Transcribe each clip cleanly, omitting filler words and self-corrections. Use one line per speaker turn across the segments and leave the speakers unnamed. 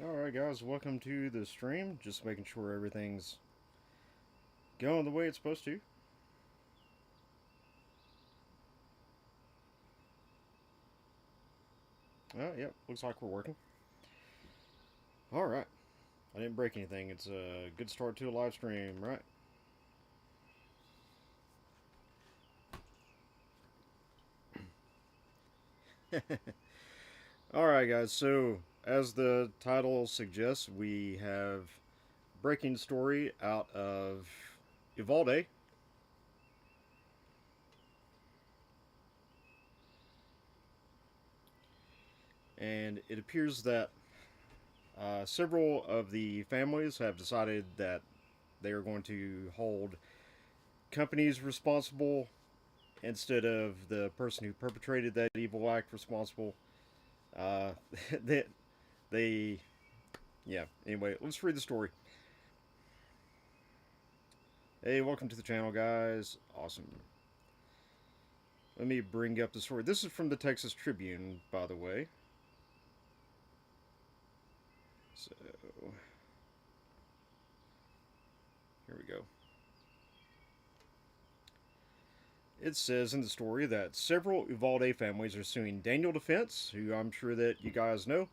Alright guys, welcome to the stream. Just making sure everything's going the way it's supposed to. Oh, yep, looks like we're working. Alright, I didn't break anything. It's a good start to a live stream, right? Alright guys, so as the title suggests, we have breaking story out of Uvalde. And it appears that several of the families have decided that they are going to hold companies responsible instead of the person who perpetrated that evil act responsible. Uh, they, they, yeah. Anyway, let's read the story. Hey, welcome to the channel, guys. Awesome. Let me bring up the story. This is from the Texas Tribune, by the way. So, here we go. It says in the story that several Uvalde families are suing Daniel Defense, who I'm sure that you guys know,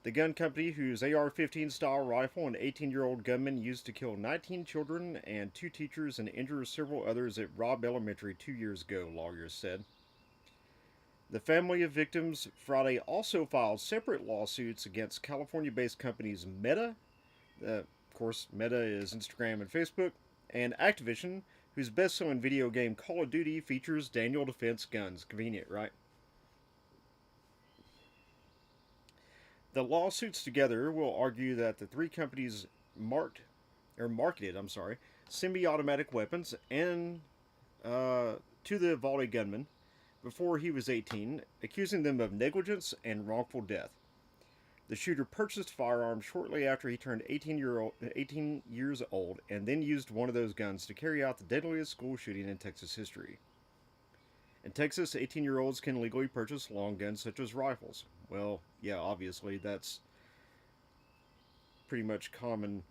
the gun company whose AR 15 style rifle an 18-year-old gunman used to kill 19 children and 2 teachers and injure several others at Robb Elementary 2 years ago, lawyers said. The family of victims Friday also filed separate lawsuits against California based companies Meta, of course, Meta is Instagram and Facebook, and Activision, whose best selling video game Call of Duty features Daniel Defense guns. Convenient, right? The lawsuits together will argue that the three companies marketed, semi-automatic weapons and to the Uvalde gunman before he was 18, accusing them of negligence and wrongful death. The shooter purchased firearms shortly after he turned 18 years old and then used one of those guns to carry out the deadliest school shooting in Texas history. In Texas, 18-year-olds can legally purchase long guns such as rifles. Well, yeah, obviously that's pretty much common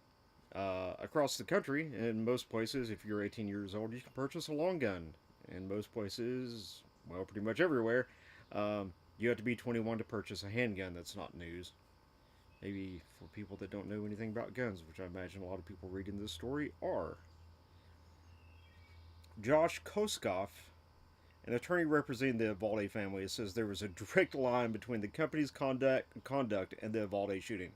across the country. In most places, if you're 18 years old, you can purchase a long gun. In most places, well, pretty much everywhere, you have to be 21 to purchase a handgun. That's not news. Maybe for people that don't know anything about guns, which I imagine a lot of people reading this story are. Josh Koskoff, an attorney representing the Uvalde family, says there was a direct line between the company's conduct and the Uvalde shooting.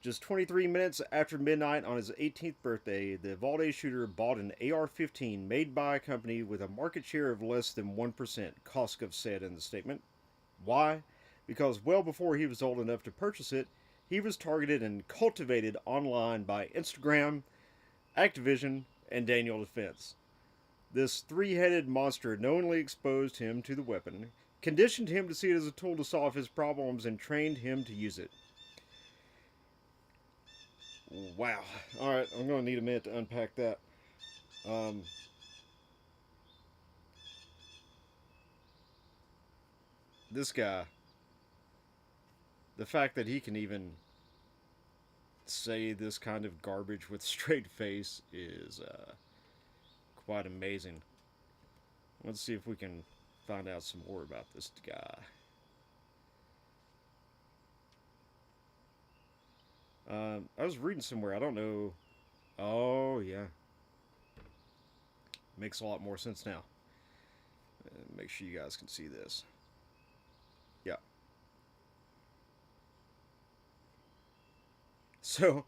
Just 23 minutes after midnight on his 18th birthday, the Uvalde shooter bought an AR 15 made by a company with a market share of less than 1%, Koskov said in the statement. Why? Because well before he was old enough to purchase it, he was targeted and cultivated online by Instagram, Activision, and Daniel Defense. This three-headed monster knowingly exposed him to the weapon, conditioned him to see it as a tool to solve his problems, and trained him to use it. Wow. Alright, I'm going to need a minute to unpack that. Um, this guy, the fact that he can even say this kind of garbage with a straight face is quite amazing. Let's see if we can find out some more about this guy. I was reading somewhere, I don't know. Oh, yeah. Makes a lot more sense now. Make sure you guys can see this. Yeah. So,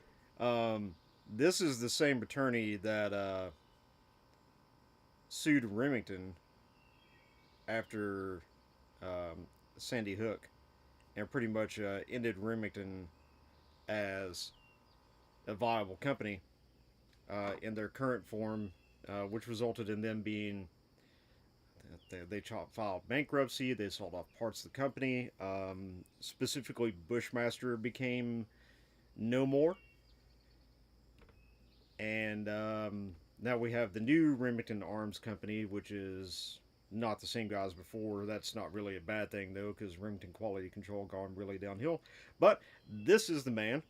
this is the same attorney that sued Remington after Sandy Hook and pretty much ended Remington as a viable company in their current form, which resulted in them being they filed bankruptcy. They sold off parts of the company. Specifically, Bushmaster became no more, and now we have the new Remington Arms Company, which is not the same guys before. That's not really a bad thing, though, because Remington quality control gone really downhill. But this is the man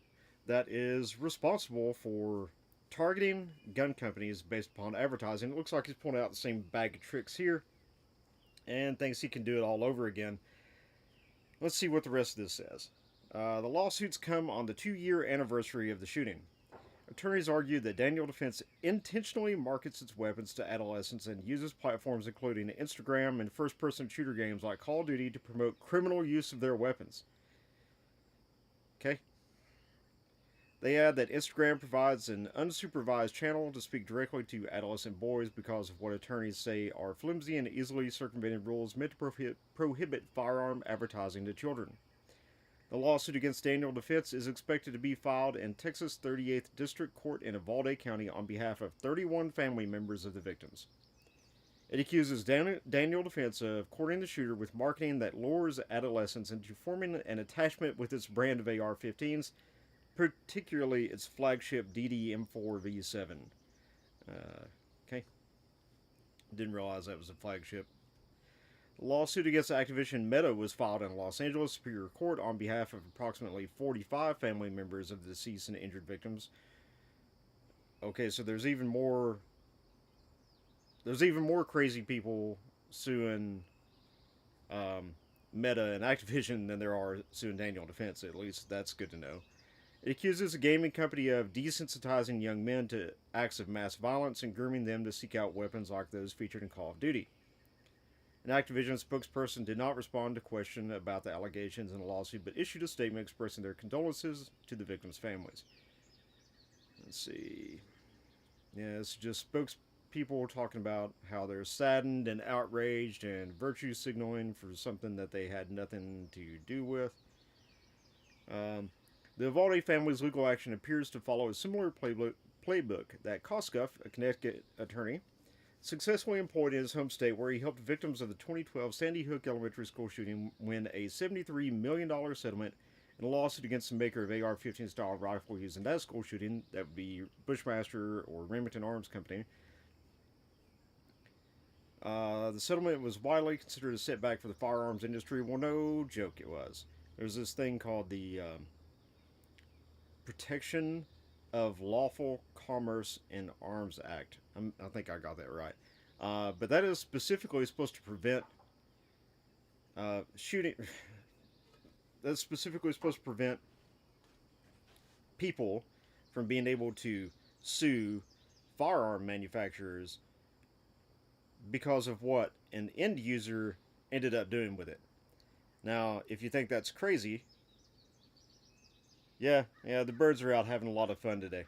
that is responsible for targeting gun companies based upon advertising. It looks like he's pulling out the same bag of tricks here and thinks he can do it all over again. Let's see what the rest of this says. The lawsuits come on the 2-year anniversary of the shooting. Attorneys argue that Daniel Defense intentionally markets its weapons to adolescents and uses platforms including Instagram and first person shooter games like Call of Duty to promote criminal use of their weapons. Okay. They add that Instagram provides an unsupervised channel to speak directly to adolescent boys because of what attorneys say are flimsy and easily circumvented rules meant to prohibit firearm advertising to children. The lawsuit against Daniel Defense is expected to be filed in Texas 38th District Court in Uvalde County on behalf of 31 family members of the victims. It accuses Daniel Defense of courting the shooter with marketing that lures adolescents into forming an attachment with its brand of AR 15s, particularly its flagship DD-M4V7. Okay. Didn't realize that was a flagship. The lawsuit against Activision Meta was filed in Los Angeles Superior Court on behalf of approximately 45 family members of the deceased and injured victims. Okay, so there's even more crazy people suing Meta and Activision than there are suing Daniel Defense. At least that's good to know. It accuses a gaming company of desensitizing young men to acts of mass violence and grooming them to seek out weapons like those featured in Call of Duty. An Activision spokesperson did not respond to question about the allegations in the lawsuit, but issued a statement expressing their condolences to the victims' families. Let's see. Yeah, it's just spokespeople talking about how they're saddened and outraged and virtue signaling for something that they had nothing to do with. The Uvalde family's legal action appears to follow a similar playbook that Koskoff, a Connecticut attorney, successfully employed in his home state, where he helped victims of the 2012 Sandy Hook Elementary School shooting win a $73 million settlement in a lawsuit against the maker of AR-15 style rifle used in that school shooting. That would be Bushmaster or Remington Arms Company. The settlement was widely considered a setback for the firearms industry. Well, no joke it was. There's this thing called the Protection of Lawful Commerce in Arms Act. I think I got that right. But that is specifically supposed to prevent shooting. That's specifically supposed to prevent people from being able to sue firearm manufacturers because of what an end user ended up doing with it. Now, if you think that's crazy, yeah, the birds are out having a lot of fun today.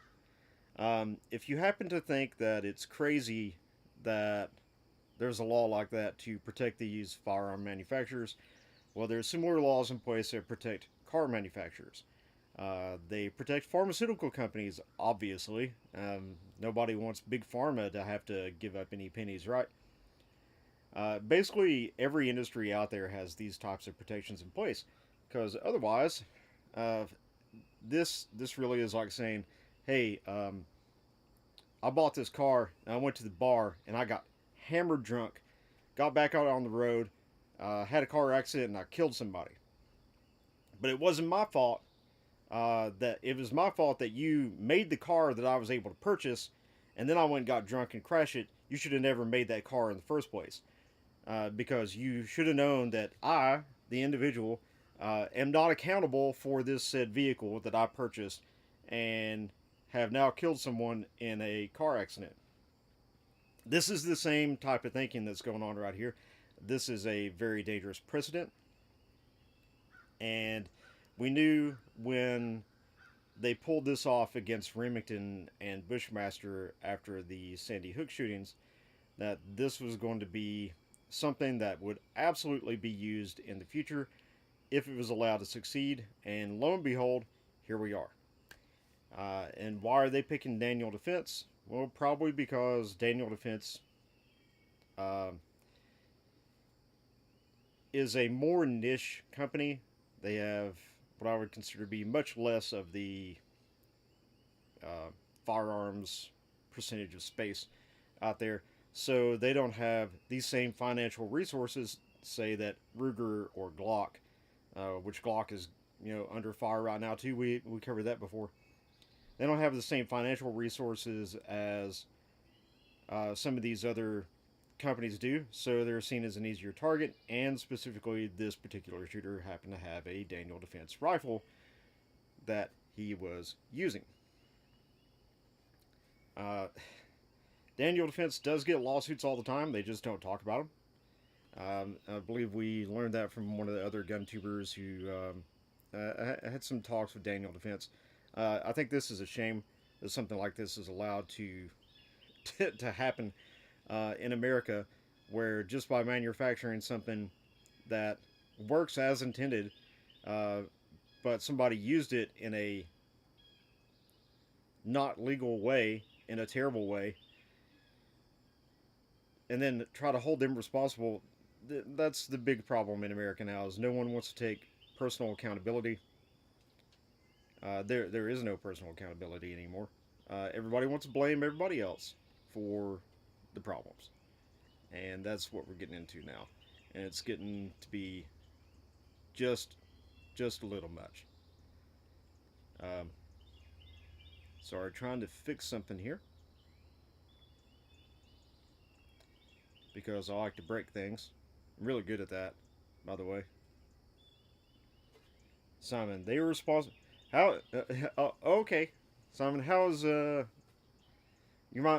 If you happen to think that it's crazy that there's a law like that to protect these firearm manufacturers, well, there's similar laws in place that protect car manufacturers. They protect pharmaceutical companies, obviously. Nobody wants Big Pharma to have to give up any pennies, right? Basically, every industry out there has these types of protections in place, because otherwise, this really is like saying, hey, I bought this car and I went to the bar and I got hammered drunk, got back out on the road, had a car accident and I killed somebody. But it wasn't my fault. It was my fault that you made the car that I was able to purchase, and then I went and got drunk and crashed it. You should have never made that car in the first place, because you should have known that I, the individual, am not accountable for this said vehicle that I purchased and have now killed someone in a car accident. This is the same type of thinking that's going on right here. This is a very dangerous precedent. And we knew when they pulled this off against Remington and Bushmaster after the Sandy Hook shootings that this was going to be something that would absolutely be used in the future if it was allowed to succeed. And lo and behold, here we are. And why are they picking Daniel Defense? Well, probably because Daniel Defense is a more niche company. They have what I would consider to be much less of the firearms percentage of space out there. So they don't have these same financial resources, say that Ruger or Glock, which Glock is under fire right now too. We covered that before. They don't have the same financial resources as some of these other companies do, so they're seen as an easier target. And specifically, this particular shooter happened to have a Daniel Defense rifle that he was using. Uh, Daniel Defense does get lawsuits all the time. They just don't talk about them. I believe we learned that from one of the other gun tubers who had some talks with Daniel Defense. I think this is a shame that something like this is allowed to happen in America, where just by manufacturing something that works as intended, uh, but somebody used it in a not legal way, in a terrible way, and then try to hold them responsible. That's the big problem in America now. Is no one wants to take personal accountability. There is no personal accountability anymore. Everybody wants to blame everybody else for the problems, and that's what we're getting into now. And it's getting to be just just a little much. Um, Sorry, trying to fix something here because I like to break things. I'm really good at that, by the way. Simon, they were responsible. How? Okay, Simon, how is you're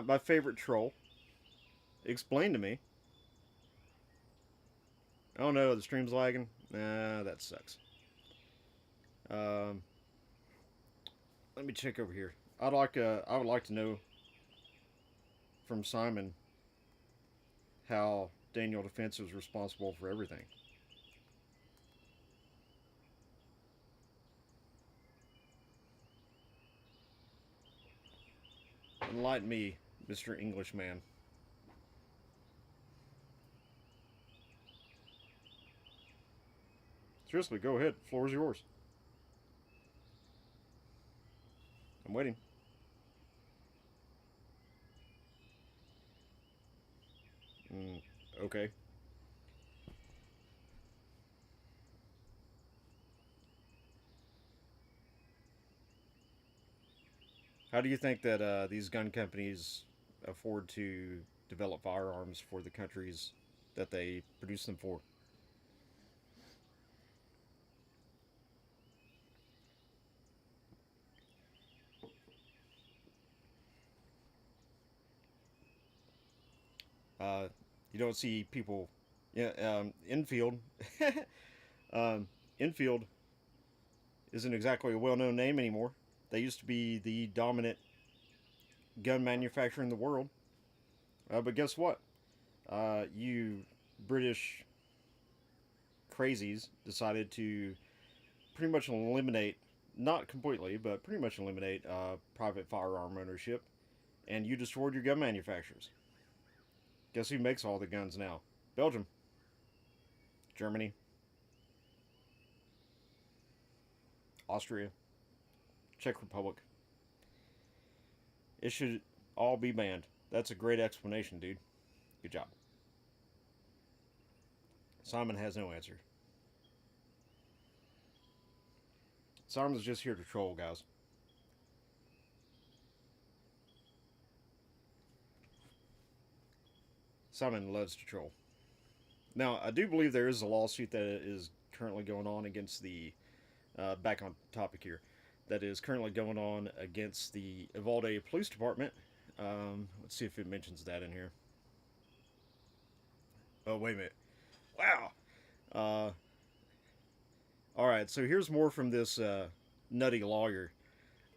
my favorite troll? Explain to me. Oh no, the stream's lagging. Nah, that sucks. Um, Let me check over here. I would like to know from Simon how Daniel Defense was responsible for everything. Enlighten me, Mr. Englishman. Seriously, go ahead. The floor is yours. I'm waiting. Mm, okay. How do you think that these gun companies afford to develop firearms for the countries that they produce them for? Uh, you don't see people. Yeah, infield. um, Infield isn't exactly a well-known name anymore. They used to be the dominant gun manufacturer in the world. But guess what? You British crazies decided to pretty much eliminate, not completely, but pretty much eliminate private firearm ownership, and you destroyed your gun manufacturers. Guess who makes all the guns now? Belgium, Germany, Austria, Czech Republic. It should all be banned. That's a great explanation, dude. Good job. Simon has no answer. Simon's just here to troll, guys. Simon loves to troll. Now, I do believe there is a lawsuit that is currently going on against the, back on topic here, that is currently going on against the Uvalde Police Department. Let's see if it mentions that in here. Oh, wait a minute. Wow. Uh, all right, so here's more from this nutty lawyer.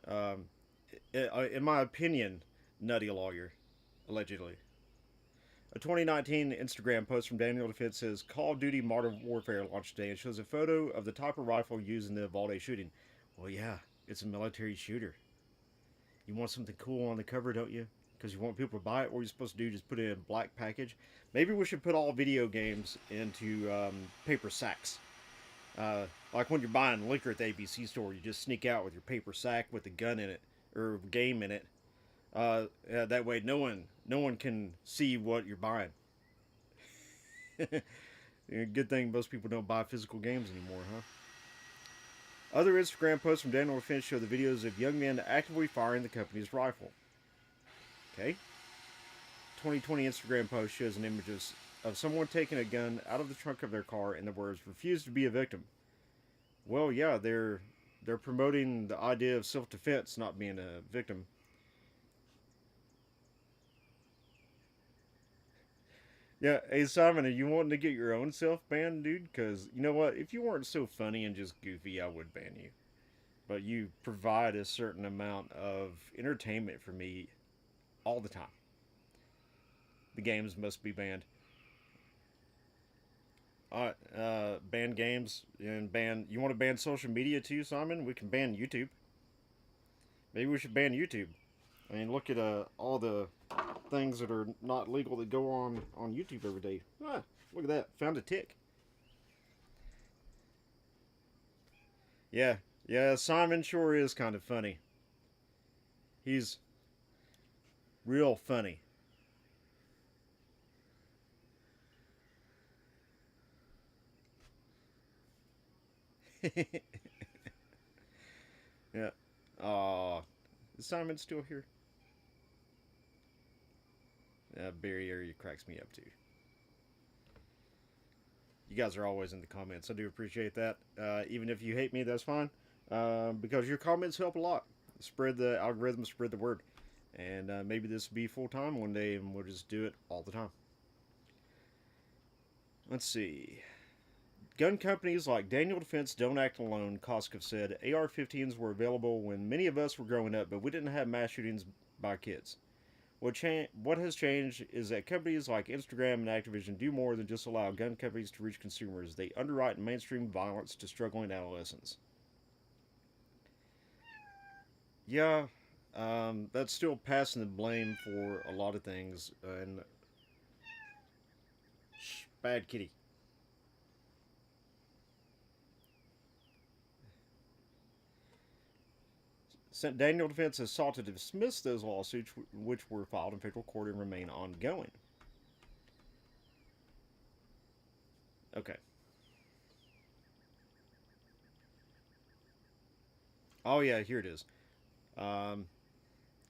Um, in my opinion, nutty lawyer, allegedly. A 2019 Instagram post from Daniel Defense says Call of Duty Modern Warfare launched today and shows a photo of the type of rifle used in the Uvalde shooting. Well, yeah, it's a military shooter. You want something cool on the cover, don't you? Because you want people to buy it. What are you supposed to do? Just put it in a black package? Maybe we should put all video games into paper sacks. Like when you're buying liquor at the ABC store, you just sneak out with your paper sack with a gun in it or game in it. Yeah, that way no one can see what you're buying. Good thing most people don't buy physical games anymore, huh? Other Instagram posts from Daniel Defense show the videos of young men actively firing the company's rifle. Okay. 2020 Instagram post shows an image of someone taking a gun out of the trunk of their car and the words "refuse to be a victim." Well, yeah, they're promoting the idea of self-defense, not being a victim. Yeah, hey Simon, are you wanting to get your own self banned, dude? Because you know what? If you weren't so funny and just goofy, I would ban you. But you provide a certain amount of entertainment for me all the time. The games must be banned. Ban games and ban. You want to ban social media too, Simon? We can ban YouTube. Maybe we should ban YouTube. I mean, look at all the things that are not legal that go on YouTube every day. Ah, look at that! Found a tick. Yeah, yeah. Simon sure is kind of funny. He's real funny. Yeah. Is Simon still here? Barry area cracks me up too. You guys are always in the comments. I do appreciate that. Even if you hate me, that's fine. Because your comments help a lot. Spread the algorithm, spread the word. And maybe this will be full time one day and we'll just do it all the time. Let's see. Gun companies like Daniel Defense don't act alone, Koskov said. AR 15s were available when many of us were growing up, but we didn't have mass shootings by kids. What has changed is that companies like Instagram and Activision do more than just allow gun companies to reach consumers. They underwrite mainstream violence to struggling adolescents. Yeah, that's still passing the blame for a lot of things. And bad kitty. Daniel Defense has sought to dismiss those lawsuits, which were filed in federal court and remain ongoing. Okay. Oh yeah, here it is. Um,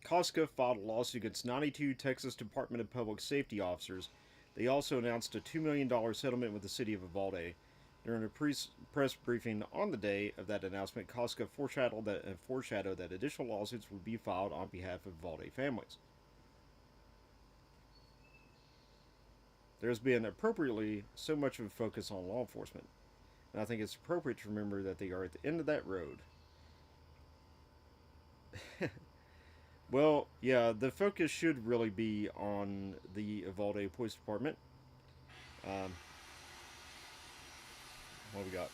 Costco filed a lawsuit against 92 Texas Department of Public Safety officers. They also announced a $2 million settlement with the city of Uvalde. During a press briefing on the day of that announcement, Costco foreshadowed that additional lawsuits would be filed on behalf of Uvalde families. There's been appropriately so much of a focus on law enforcement, and I think it's appropriate to remember that they are at the end of that road. Well, yeah, the focus should really be on the Uvalde Police Department. Um, what we got?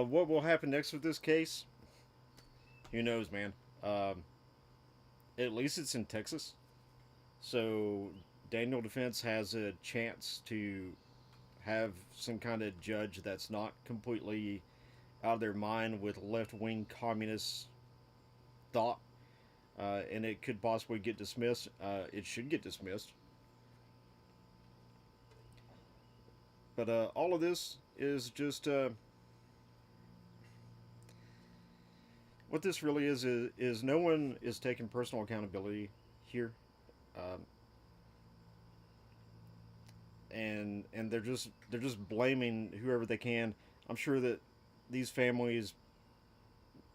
What will happen next with this case? Who knows, man? Um, at least it's in Texas, so Daniel Defense has a chance to have some kind of judge that's not completely out of their mind with left wing communist thought, and it could possibly get dismissed. It should get dismissed. But all of this is just what this really is no one is taking personal accountability here, um, and they're just blaming whoever they can. I'm sure that these families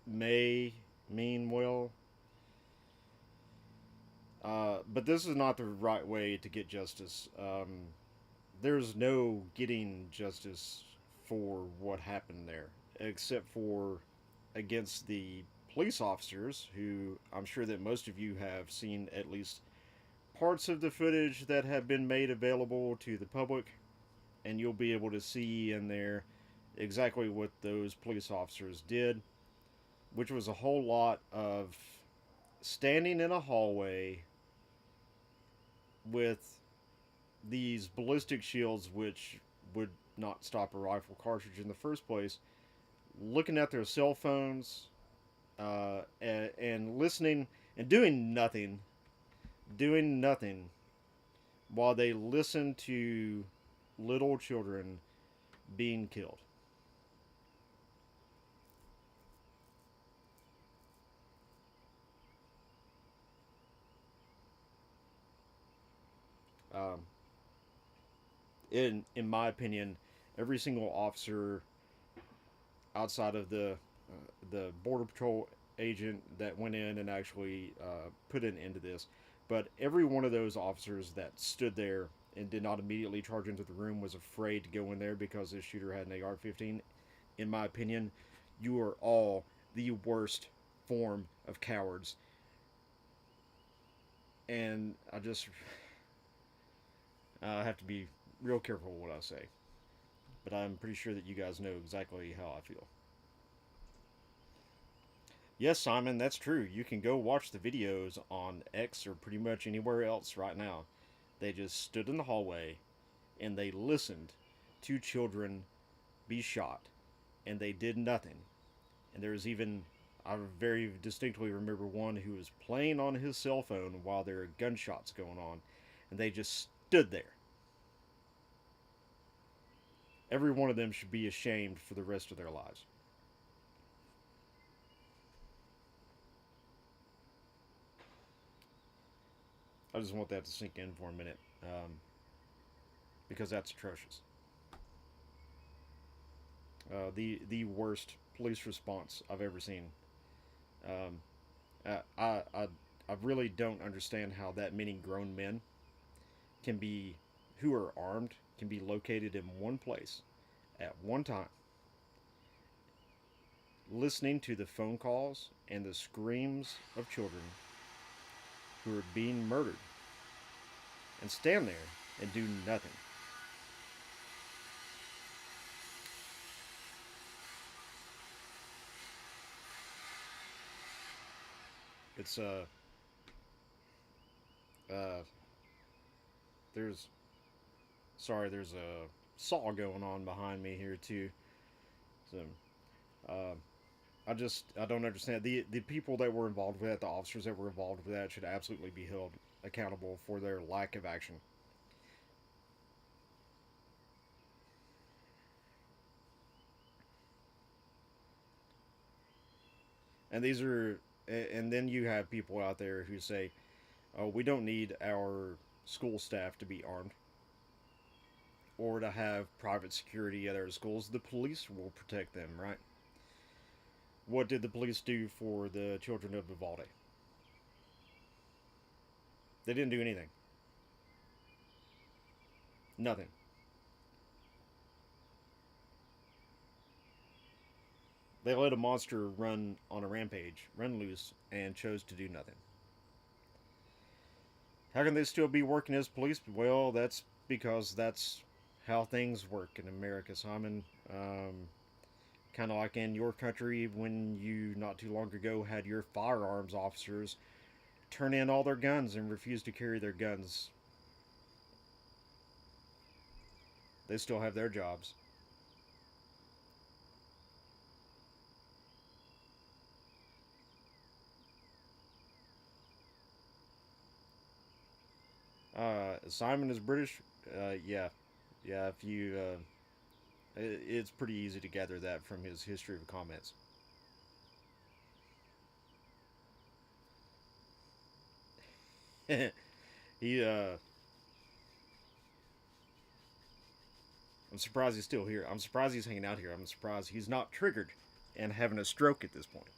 may mean well, but this is not the right way to get justice. There's no getting justice for what happened there, except for against the police officers, who I'm sure that most of you have seen at least parts of the footage that have been made available to the public, and you'll be able to see in there exactly what those police officers did, which was a whole lot of standing in a hallway with these ballistic shields, which would not stop a rifle cartridge in the first place, looking at their cell phones, and listening and doing nothing while they listen to little children being killed. Um, in my opinion, every single officer outside of the border patrol agent that went in and actually put an end to this, but every one of those officers that stood there and did not immediately charge into the room was afraid to go in there because this shooter had an AR-15. In my opinion, you are all the worst form of cowards, and I have to be real careful what I say. But I'm pretty sure that you guys know exactly how I feel. Yes, Simon, that's true. You can go watch the videos on X or pretty much anywhere else right now. They just stood in the hallway and they listened to children be shot and they did nothing. And there was even, I very distinctly remember one who was playing on his cell phone while there were gunshots going on, and they just stood there. Every one of them should be ashamed for the rest of their lives. I just want that to sink in for a minute, because that's atrocious. The worst police response I've ever seen. Um, I really don't understand how that many grown men can be who are armed can be located in one place at one time, listening to the phone calls and the screams of children who are being murdered, and stand there and do nothing. It's uh there's there's a saw going on behind me here too. So uh, I don't understand the people that were involved with that, the officers that were involved with that should absolutely be held accountable for their lack of action. And these are and then you have people out there who say, "Oh, we don't need our school staff to be armed or to have private security at our schools. The police will protect them, right?" What did the police do for the children of Uvalde? They didn't do anything. Nothing. They let a monster run on a rampage, run loose, and chose to do nothing. How can they still be working as police? Well, that's because that's how things work in America, Simon. Kind of like in your country when you not too long ago had your firearms officers turn in all their guns and refuse to carry their guns. They still have their jobs. Simon is British. Yeah, yeah. If you, it's pretty easy to gather that from his history of comments. he, I'm surprised he's still here. I'm surprised he's hanging out here. I'm surprised he's not triggered and having a stroke at this point.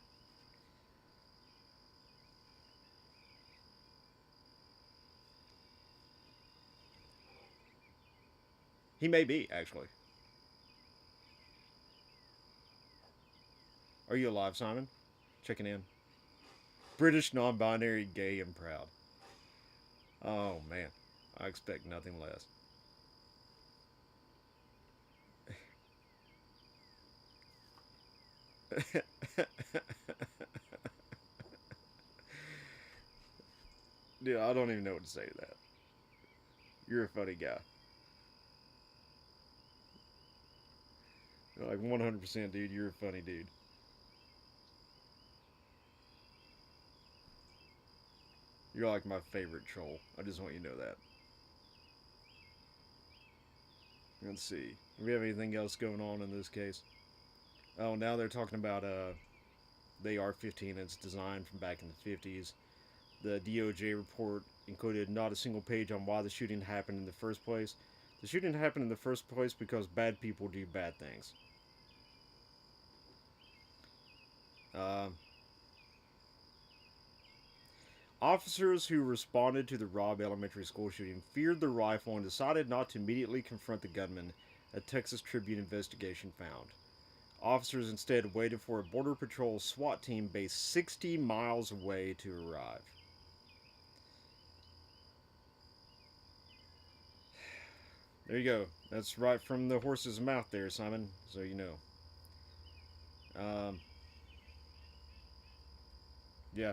He may be actually. Are you alive, Simon? Checking in. British, non-binary, gay, and proud. Oh man, I expect nothing less. Dude, I don't even know what to say to that. You're a funny guy. Like 100%, dude. You're a funny dude. You're like my favorite troll. I just want you to know that. Let's see. Do we have anything else going on in this case? Oh, now they're talking about the AR-15. It's designed from back in the 50s. The DOJ report included not a single page on why the shooting happened in the first place. The shooting happened in the first place because bad people do bad things. Uh, Officers who responded to the Robb Elementary School shooting feared the rifle and decided not to immediately confront the gunman, a Texas Tribune investigation found. Officers instead waited for a Border Patrol SWAT team based 60 miles away to arrive. There you go. That's right from the horse's mouth there, Simon, so you know. Um, yeah.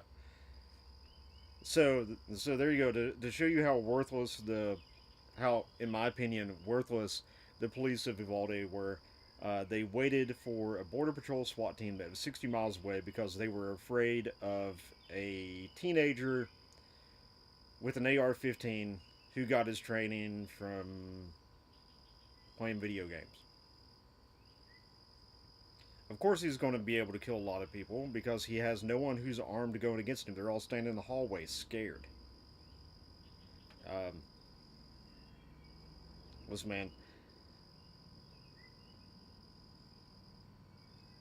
So there you go. To show you how worthless how, in my opinion, worthless the police of Uvalde were. They waited for a Border Patrol SWAT team that was 60 miles away because they were afraid of a teenager with an AR-15 who got his training from playing video games. Of course, he's going to be able to kill a lot of people because he has no one who's armed going against him. They're all standing in the hallway, scared. Um, listen, man,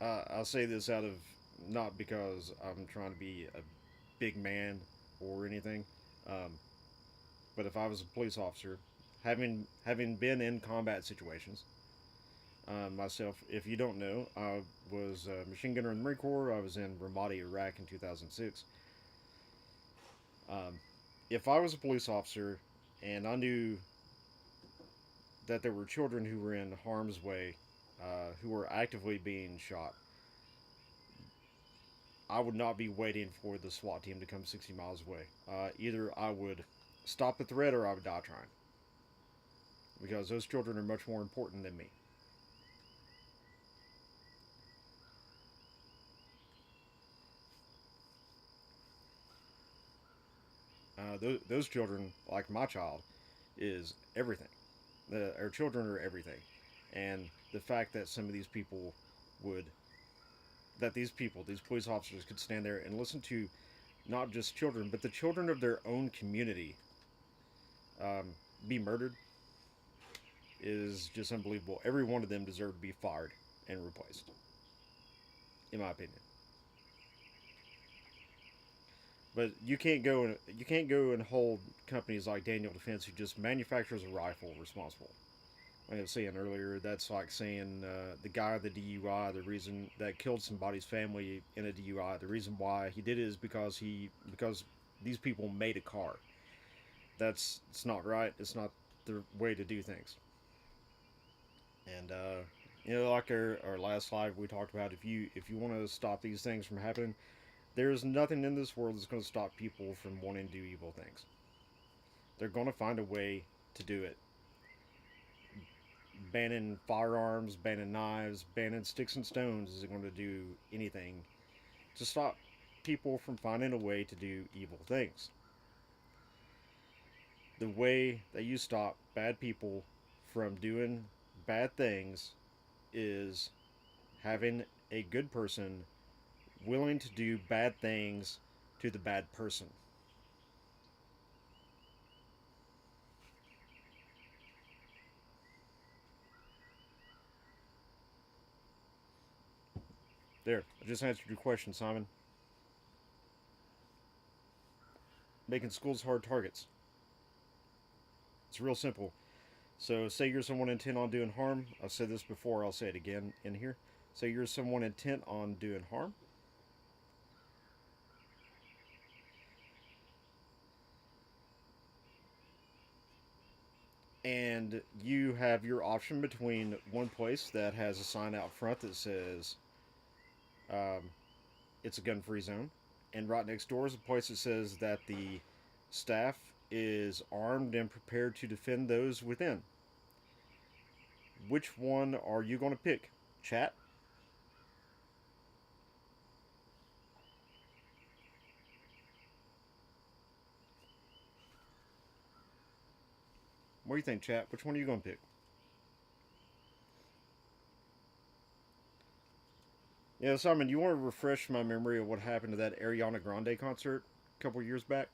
I'll say this out of not because I'm trying to be a big man or anything, um, but if I was a police officer, having been in combat situations myself, if you don't know, I was a machine gunner in the Marine Corps. I was in Ramadi, Iraq in 2006. Um, if I was a police officer and I knew that there were children who were in harm's way, who were actively being shot, I would not be waiting for the SWAT team to come 60 miles away. Either I would stop the threat or I would die trying. Because those children are much more important than me. Those children, like my child, is everything. Our children are everything. And the fact that some of these people would, that these people, these police officers could stand there and listen to not just children, but the children of their own community um, be murdered is just unbelievable. Every one of them deserve to be fired and replaced, in my opinion. But you can't go and hold companies like Daniel Defense who just manufactures a rifle responsible. Like I was saying earlier, that's like saying the guy with the DUI, the reason that killed somebody's family in a DUI, the reason why he did it is because these people made a car. It's not right. It's not the way to do things. And like our last live we talked about, if you want to stop these things from happening, there's nothing in this world that's going to stop people from wanting to do evil things. They're going to find a way to do it. Banning firearms, banning knives, banning sticks and stones isn't going to do anything to stop people from finding a way to do evil things. The way that you stop bad people from doing bad things is having a good person willing to do bad things to the bad person. There, I just answered your question, Simon. Making schools hard targets. It's real simple. So, say you're someone intent on doing harm. I've said this before, I'll say it again in here. Say you're someone intent on doing harm, and you have your option between one place that has a sign out front that says um, it's a gun free zone, and right next door is a place that says that the staff is armed and prepared to defend those within. Which one are you going to pick? Chat. What do you think, chat? Which one are you going to pick? Yeah, Simon, you want to refresh my memory of what happened to that Ariana Grande concert a couple years back?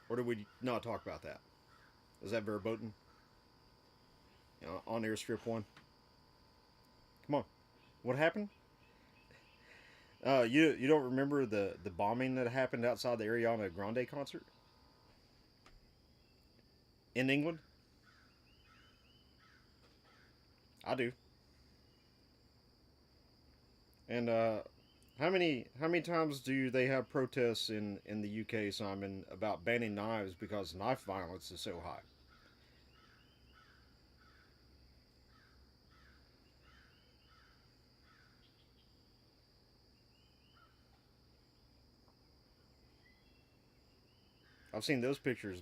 Or did we not talk about that? Is that verboten? On air strip one? Come on. What happened? You don't remember the bombing that happened outside the Ariana Grande concert in England? I do. And how many times do they have protests in the UK, Simon, about banning knives because knife violence is so high? I've seen those pictures.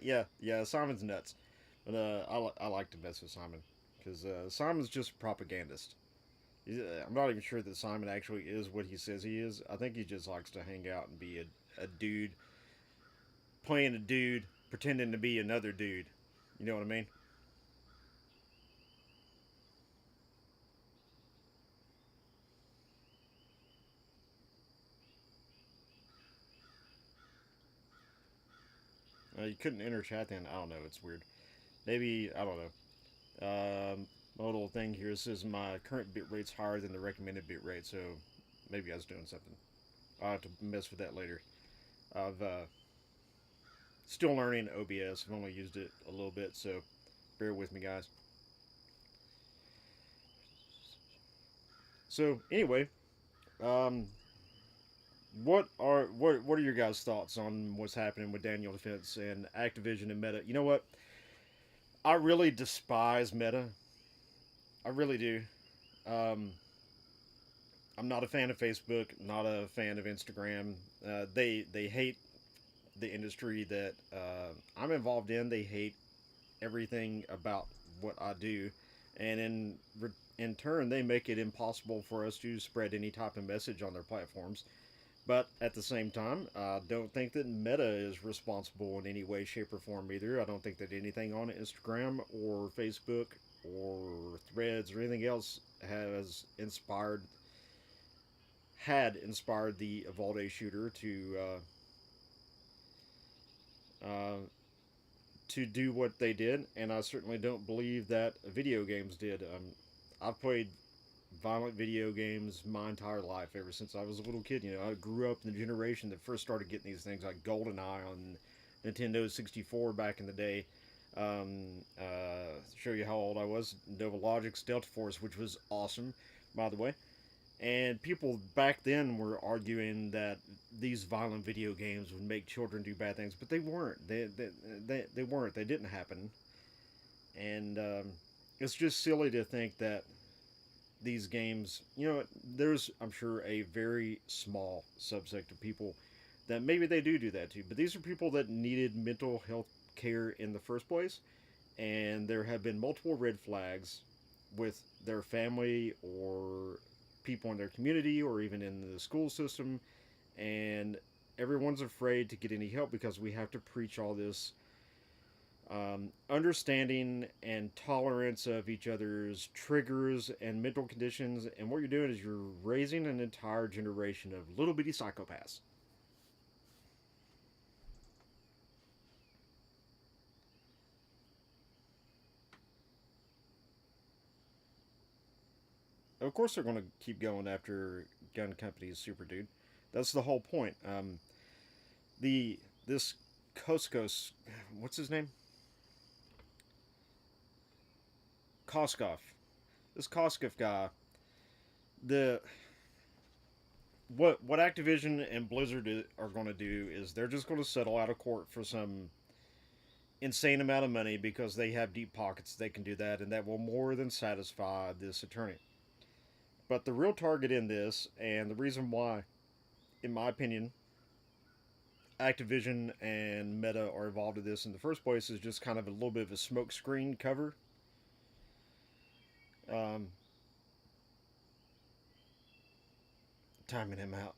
Yeah, yeah. Simon's nuts, but I like to mess with Simon because Simon's just a propagandist. I'm not even sure that Simon actually is what he says he is. I think he just likes to hang out and be a dude, playing a dude, pretending to be another dude. You know what I mean? You couldn't enter chat then. I don't know. It's weird. Maybe I don't know. My little thing here says my current bit rate's higher than the recommended bit rate, so maybe I was doing something. I'll have to mess with that later. I've still learning OBS. I've only used it a little bit, so bear with me, guys. So anyway, um, what are your guys' thoughts on what's happening with Daniel Defense and Activision and Meta? You know what? I really despise Meta. I really do. Um, I'm not a fan of Facebook. Not a fan of Instagram. They hate the industry that I'm involved in. They hate everything about what I do, and in turn, they make it impossible for us to spread any type of message on their platforms. But at the same time, I don't think that Meta is responsible in any way, shape, or form either. I don't think that anything on Instagram or Facebook or Threads or anything else had inspired the Uvalde shooter uh, to do what they did, and I certainly don't believe that video games did. I've played violent video games my entire life ever since I was a little kid. I grew up in the generation that first started getting these things like GoldenEye on Nintendo 64 back in the day. Show you how old I was. Nova Logic's Delta Force, which was awesome, by the way. And people back then were arguing that these violent video games would make children do bad things, but they weren't. They weren't. They didn't happen. And it's just silly to think that these games, there's, I'm sure, a very small subsect of people that maybe they do that to. But these are people that needed mental health care in the first place. And there have been multiple red flags with their family or people in their community or even in the school system, and everyone's afraid to get any help because we have to preach all this understanding and tolerance of each other's triggers and mental conditions. And what you're doing is you're raising an entire generation of little bitty psychopaths. Of course, they're going to keep going after gun companies, super dude. That's the whole point. The this Koskos, what's his name? Koskov. This Koskov guy. The what Activision and Blizzard are going to do is they're just going to settle out of court for some insane amount of money because they have deep pockets. They can do that, and that will more than satisfy this attorney. But the real target in this, and the reason why in my opinion, Activision and Meta are involved in this in the first place is just kind of a little bit of a smokescreen cover. Um, Timing him out.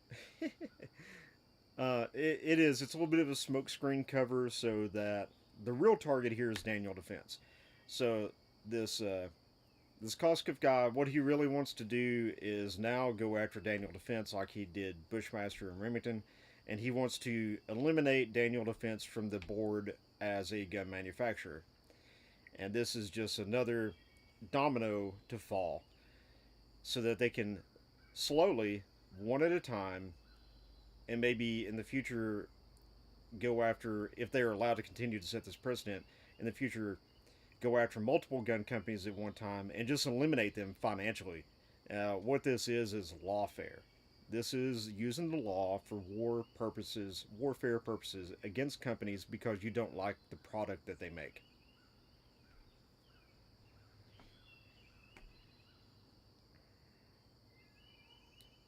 It is. It's a little bit of a smokescreen cover so that the real target here is Daniel Defense. So this this Koskov guy, what he really wants to do is now go after Daniel Defense like he did Bushmaster and Remington, and he wants to eliminate Daniel Defense from the board as a gun manufacturer. And this is just another domino to fall so that they can slowly, one at a time, and maybe in the future go after, if they are allowed to continue to set this precedent, in the future go after multiple gun companies at one time and just eliminate them financially. What this is lawfare. This is using the law for war purposes, warfare purposes against companies because you don't like the product that they make.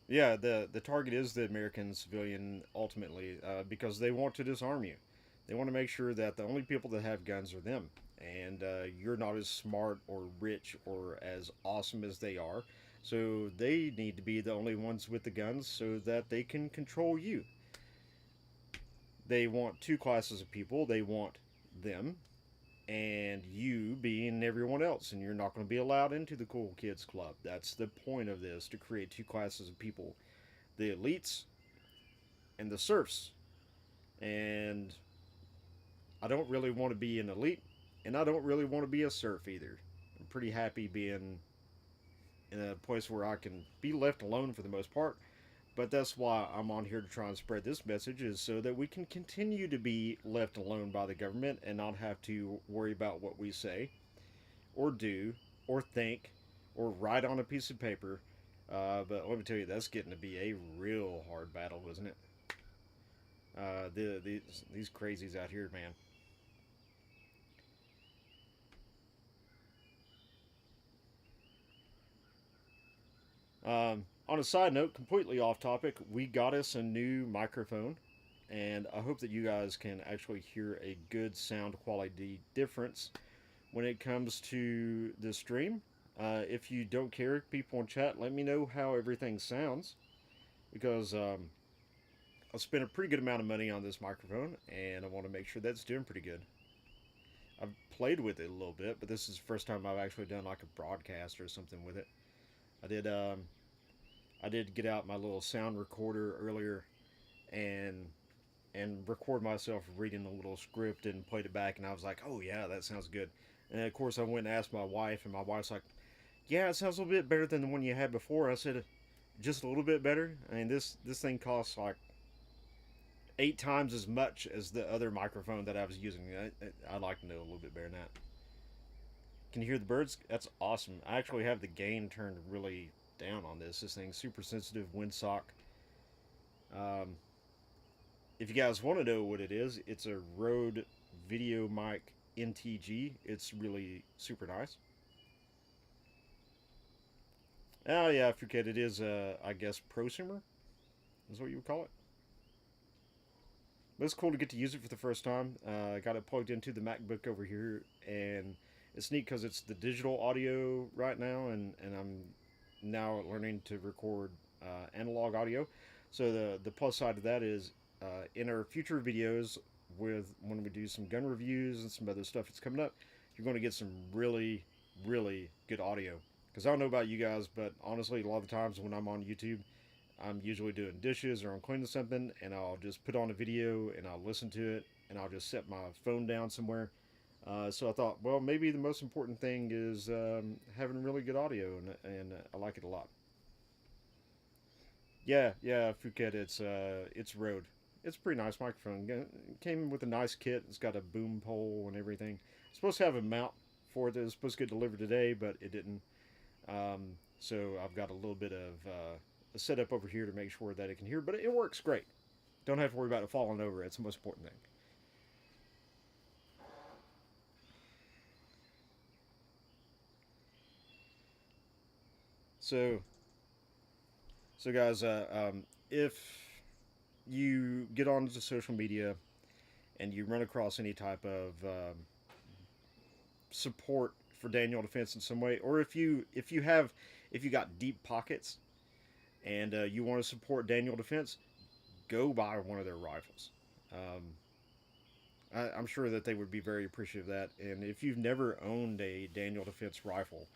Yeah, the target is the American civilian ultimately because they want to disarm you. They want to make sure that the only people that have guns are them, and you're not as smart or rich or as awesome as they are. So they need to be the only ones with the guns so that they can control you. They want two classes of people. They want them and you being everyone else, and you're not going to be allowed into the cool kids club. That's the point of this, to create two classes of people: the elites and the serfs. And I don't really want to be an elite, and I don't really want to be a serf either. I'm pretty happy being in a place where I can be left alone for the most part. But that's why I'm on here to try and spread this message, is so that we can continue to be left alone by the government and not have to worry about what we say or do or think or write on a piece of paper. But let me tell you, that's getting to be a real hard battle, isn't it? These crazies out here, man. On a side note, completely off topic, we got us a new microphone, and I hope that you guys can actually hear a good sound quality difference when it comes to the stream. If you don't care, people in chat, let me know how everything sounds because I spent a pretty good amount of money on this microphone, and I want to make sure that's doing pretty good. I've played with it a little bit, but this is the first time I've actually done like a broadcast or something with it. I did I did get out my little sound recorder earlier and record myself reading a little script and played it back, and I was like, oh yeah, that sounds good. And of course I went and asked my wife, and my wife's like, yeah, it sounds a little bit better than the one you had before. I said, just a little bit better. I mean, this thing costs like 8 times as much as the other microphone that I was using. I'd like to know a little bit better than that. Can you hear the birds? That's awesome. I actually have the gain turned really down on this. This thing's super sensitive windsock. Um, if you guys want to know what it is, it's a Rode Video Mic NTG. It's really super nice. Oh yeah, I forget it is. I guess prosumer is what you would call it. But it's cool to get to use it for the first time. I got it plugged into the MacBook over here, and it's neat because it's the digital audio right now, and I'm now learning to record analog audio. So the plus side of that is in our future videos, with when we do some gun reviews and some other stuff that's coming up, you're going to get some really good audio. Because I don't know about you guys, but honestly, a lot of the times when I'm on YouTube, I'm usually doing dishes or I'm cleaning something, and I'll just put on a video and I'll listen to it, and I'll just set my phone down somewhere. So I thought, well, maybe the most important thing is having really good audio, and I like it a lot. Yeah, Phuket. It's Rode. It's a pretty nice microphone. It came with a nice kit. It's got a boom pole and everything. It's supposed to have a mount for it that was supposed to get delivered today, but it didn't. So I've got a little bit of a setup over here to make sure that it can hear, but it works great. Don't have to worry about it falling over. It's the most important thing. So, so guys, if you get onto social media and you run across any type of support for Daniel Defense in some way, or if you got deep pockets and you want to support Daniel Defense, go buy one of their rifles. Um, I'm sure that they would be very appreciative of that. And if you've never owned a Daniel Defense rifle,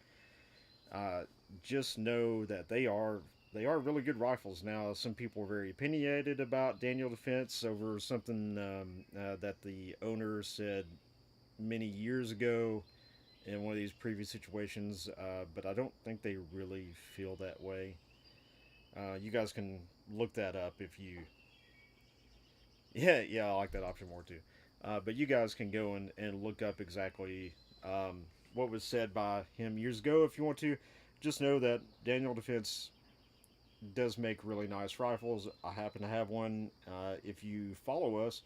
uh, just know that they are really good rifles. Now, some people are very opinionated about Daniel Defense over something that the owner said many years ago in one of these previous situations, but I don't think they really feel that way. You guys can look that up if you. Yeah, yeah, I like that option more too. But you guys can go and look up exactly what was said by him years ago if you want to. Just know that Daniel Defense does make really nice rifles. I happen to have one. If you follow us,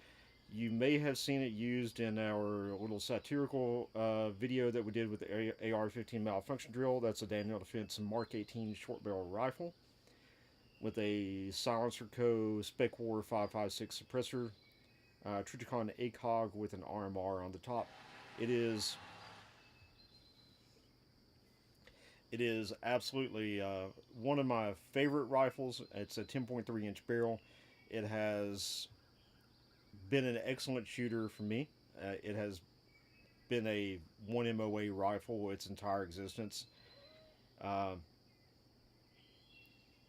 you may have seen it used in our little satirical video that we did with the AR-15 malfunction drill. That's a Daniel Defense Mark 18 short barrel rifle with a Silencer Co. Spec War 556 suppressor, Trijicon ACOG with an RMR on the top. It is It is absolutely one of my favorite rifles. It's a 10.3 inch barrel. It has been an excellent shooter for me. It has been a 1 MOA rifle its entire existence. Uh,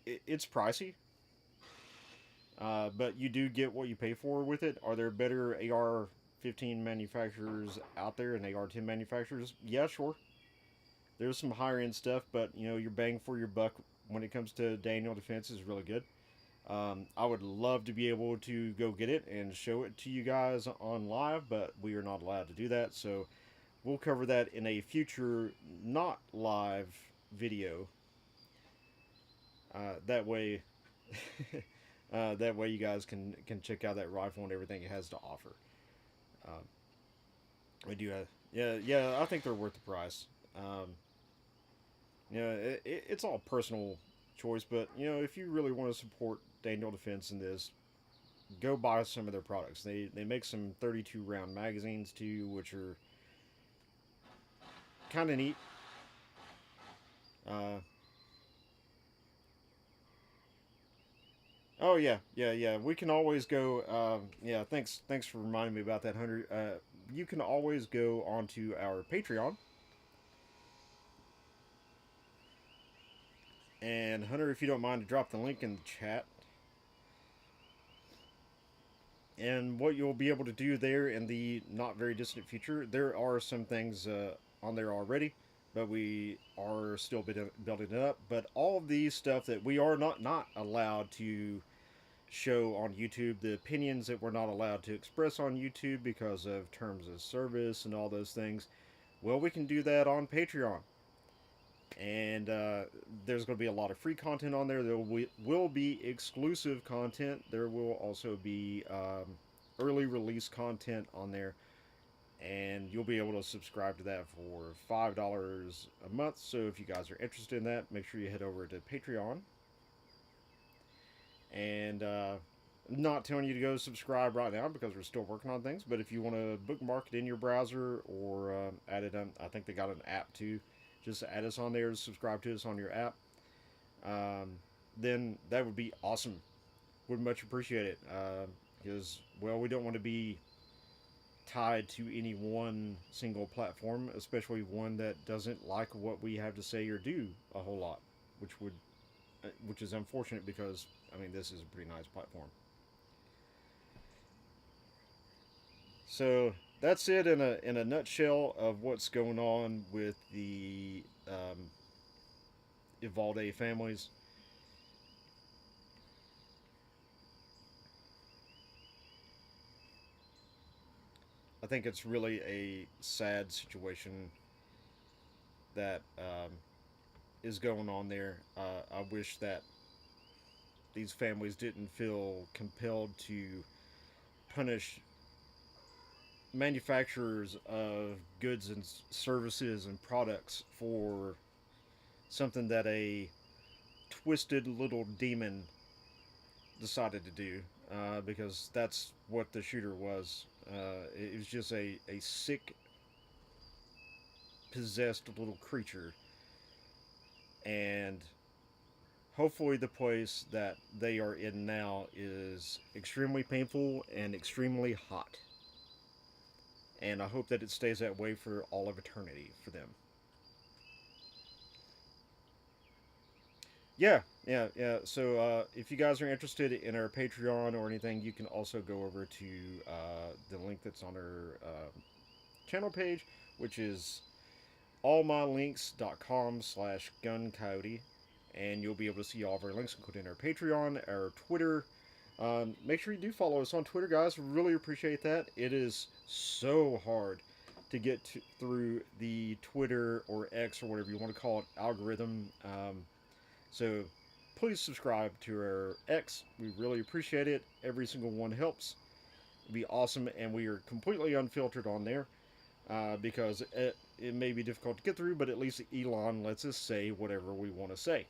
it's pricey, but you do get what you pay for with it. Are there better AR-15 manufacturers out there and AR-10 manufacturers? Yeah, sure. There's some higher end stuff, but your bang for your buck when it comes to Daniel Defense is really good. I would love to be able to go get it and show it to you guys on live, but we are not allowed to do that. So we'll cover that in a future not live video. That way, that way you guys can check out that rifle and everything it has to offer. Um, we do have, yeah. I think they're worth the price. It's all personal choice, but if you really want to support Daniel Defense in this, go buy some of their products. They make some 32 round magazines too, which are kind of neat. Uh, oh yeah. We can always go. Yeah, thanks for reminding me about that, Hunter. You can always go onto our Patreon. And Hunter, if you don't mind to drop the link in the chat. And what you'll be able to do there in the not very distant future, there are some things on there already, but we are still building it up. But all of these stuff that we are not allowed to show on YouTube, the opinions that we're not allowed to express on YouTube because of terms of service and all those things, well, we can do that on Patreon. And there's going to be a lot of free content on there. There will be exclusive content. There will also be early release content on there, and you'll be able to subscribe to that for $5 a month. So if you guys are interested in that, make sure you head over to Patreon. And I'm not telling you to go subscribe right now because we're still working on things. But if you want to bookmark it in your browser or add it on, I think they got an app too. Just add us on there, subscribe to us on your app. Then that would be awesome. Would much appreciate it. Because, well, we don't want to be tied to any one single platform, especially one that doesn't like what we have to say or do a whole lot, which is unfortunate because I mean this is a pretty nice platform. So that's it in a nutshell of what's going on with the Uvalde families. I think it's really a sad situation that is going on there. I wish that these families didn't feel compelled to punish manufacturers of goods and services and products for something that a twisted little demon decided to do. because that's what the shooter was. It was just a sick, possessed little creature. And hopefully, the place that they are in now is extremely painful and extremely hot. And I hope that it stays that way for all of eternity for them. Yeah, yeah, yeah. So if you guys are interested in our Patreon or anything, you can also go over to the link that's on our channel page, which is allmylinks.com/guncoyote, and you'll be able to see all of our links, including our Patreon, our Twitter. Make sure you do follow us on Twitter, guys. Really appreciate that. It is so hard to get through the Twitter or X or whatever you want to call it algorithm. So please subscribe to our X. We really appreciate it. Every single one helps. It'd be awesome, and we are completely unfiltered on there because it may be difficult to get through, but at least Elon lets us say whatever we want to say.